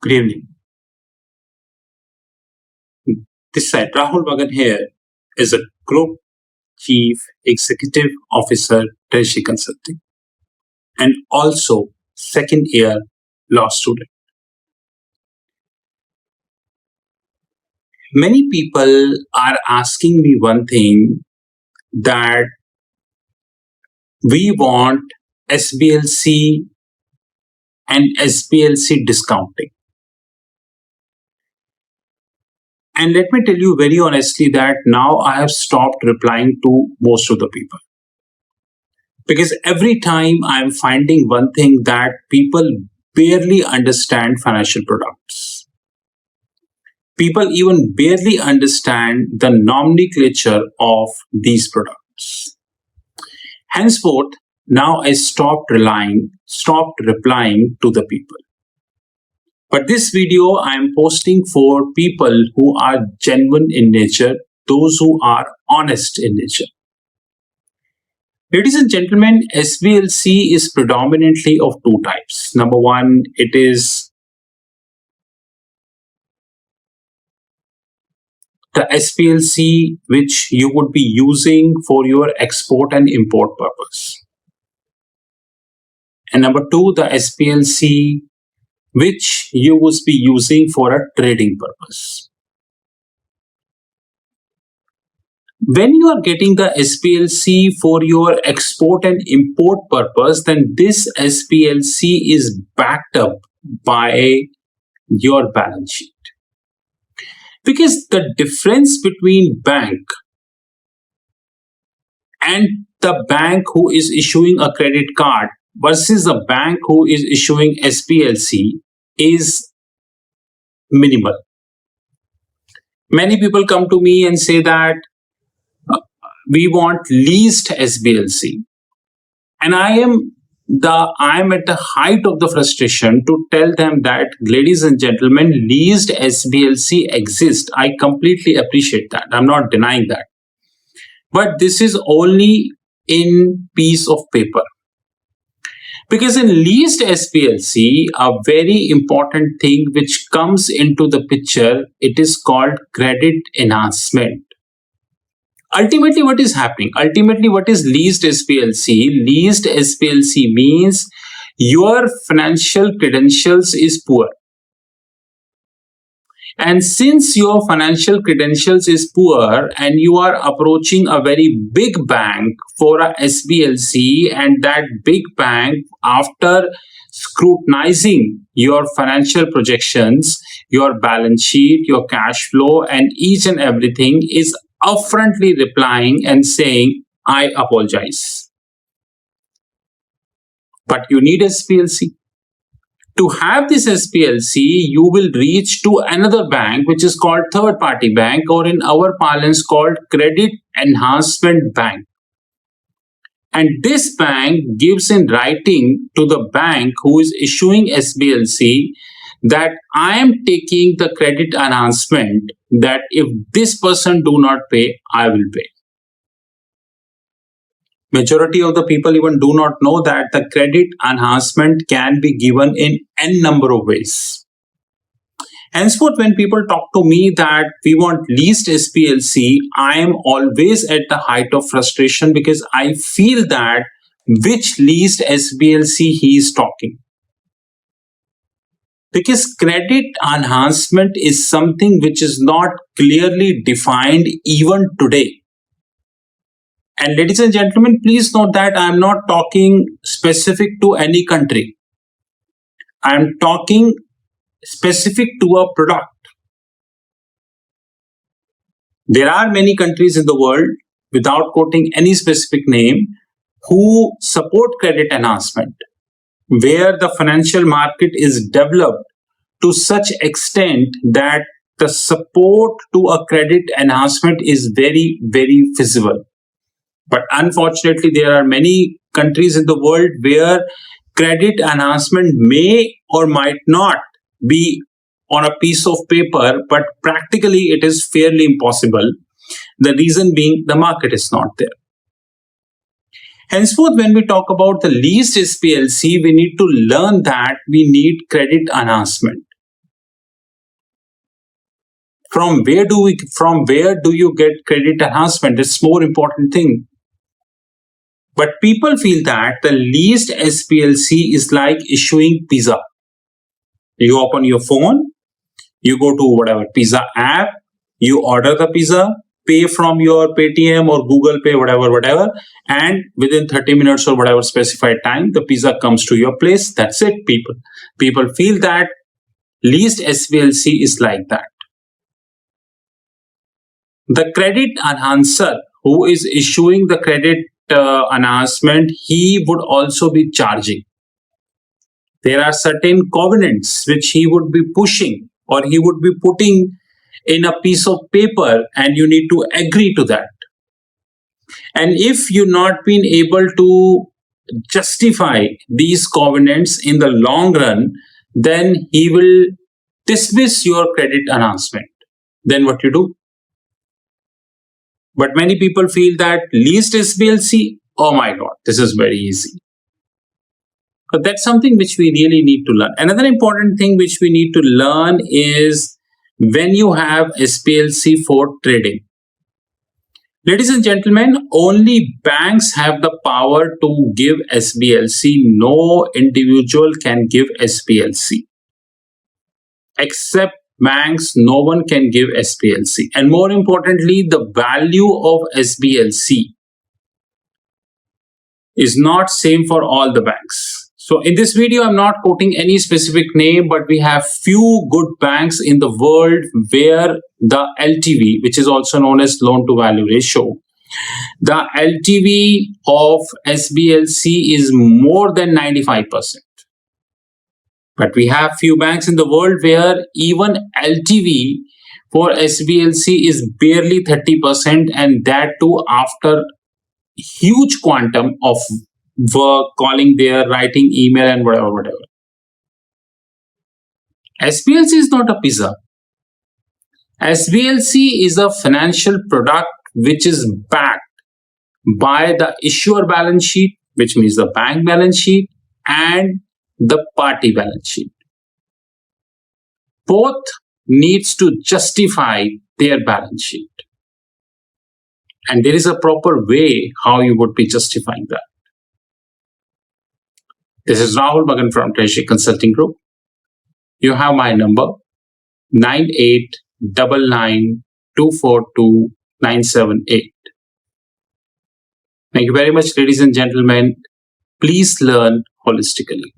Good evening. This side, Rahul Magan here is a Group Chief Executive Officer, Treasury Consulting, and also second year law student. Many people are asking me one thing that we want SBLC and SBLC discounting. And let me tell you very honestly that now I have stopped replying to most of the people. Because every time I'm finding one thing that people barely understand financial products. People even barely understand the nomenclature of these products. Henceforth, now I stopped replying to the people. But this video I am posting for people who are genuine in nature, those who are honest in nature. Ladies and gentlemen, SBLC is predominantly of two types. Number one, it is the SBLC which you would be using for your export and import purpose. And number two, the SBLC which you would be using for a trading purpose. When you are getting the SBLC for your export and import purpose, then this SBLC is backed up by your balance sheet. Because the difference between bank and the bank who is issuing a credit card versus the bank who is issuing SBLC is minimal. Many people come to me and say that we want leased SBLC. And I am at the height of the frustration to tell them that, ladies and gentlemen, leased SBLC exists. I completely appreciate that. I'm not denying that. But this is only in piece of paper. Because in leased SBLC, a very important thing which comes into the picture, it is called credit enhancement. Ultimately, what is happening? Ultimately, what is leased SBLC? Leased SBLC means your financial credentials is poor. And since your financial credentials is poor and you are approaching a very big bank for a SBLC, and that big bank, after scrutinizing your financial projections, your balance sheet, your cash flow, and each and everything, is upfrontly replying and saying, I apologize. But you need SBLC. To have this SBLC, you will reach to another bank which is called third party bank, or in our parlance called credit enhancement bank. And this bank gives in writing to the bank who is issuing SBLC that I am taking the credit enhancement, that if this person do not pay, I will pay. Majority of the people even do not know that the credit enhancement can be given in n number of ways. Henceforth, when people talk to me that we want leased SBLC, I am always at the height of frustration, because I feel that which leased SBLC he is talking. Because credit enhancement is something which is not clearly defined even today. And ladies and gentlemen, please note that I am not talking specific to any country. I am talking specific to a product. There are many countries in the world, without quoting any specific name, who support credit enhancement, where the financial market is developed to such extent that the support to a credit enhancement is very, very feasible. But unfortunately, there are many countries in the world where credit enhancement may or might not be on a piece of paper, but practically it is fairly impossible. The reason being the market is not there. Henceforth, when we talk about the leased SBLC, we need to learn that we need credit enhancement. From where do you get credit enhancement? It's more important thing. But people feel that the least SPLC is like issuing pizza. You open your phone, you go to whatever pizza app, you order the pizza, pay from your Paytm or Google Pay, whatever, and within 30 minutes or whatever specified time, the pizza comes to your place. That's it, people. People feel that least SPLC is like that. The credit enhancer who is issuing the credit enhancement, he would also be charging. There are certain covenants which he would be pushing or he would be putting in a piece of paper, and you need to agree to that. And if you're not been able to justify these covenants in the long run, then he will dismiss your credit enhancement. Then what you do? But many people feel that least SBLC, oh my God, this is very easy. But that's something which we really need to learn. Another important thing which we need to learn is when you have SPLC for trading. Ladies and gentlemen, only banks have the power to give SBLC. No individual can give SPLC. Except banks, no one can give SPLC. And more importantly, the value of SBLC is not same for all the banks. So in this video, I'm not quoting any specific name, but we have few good banks in the world where the LTV, which is also known as loan to value ratio, the LTV of SBLC is more than 95%. But we have few banks in the world where even LTV for SBLC is barely 30%, and that too after huge quantum of work, calling there, writing email and whatever. SBLC is not a pizza. SBLC is a financial product which is backed by the issuer balance sheet, which means the bank balance sheet, and the party balance sheet. Both needs to justify their balance sheet. And there is a proper way how you would be justifying that. This is Rahul Magan from Treasury Consulting Group. You have my number 9899242978. Thank you very much, ladies and gentlemen. Please learn holistically.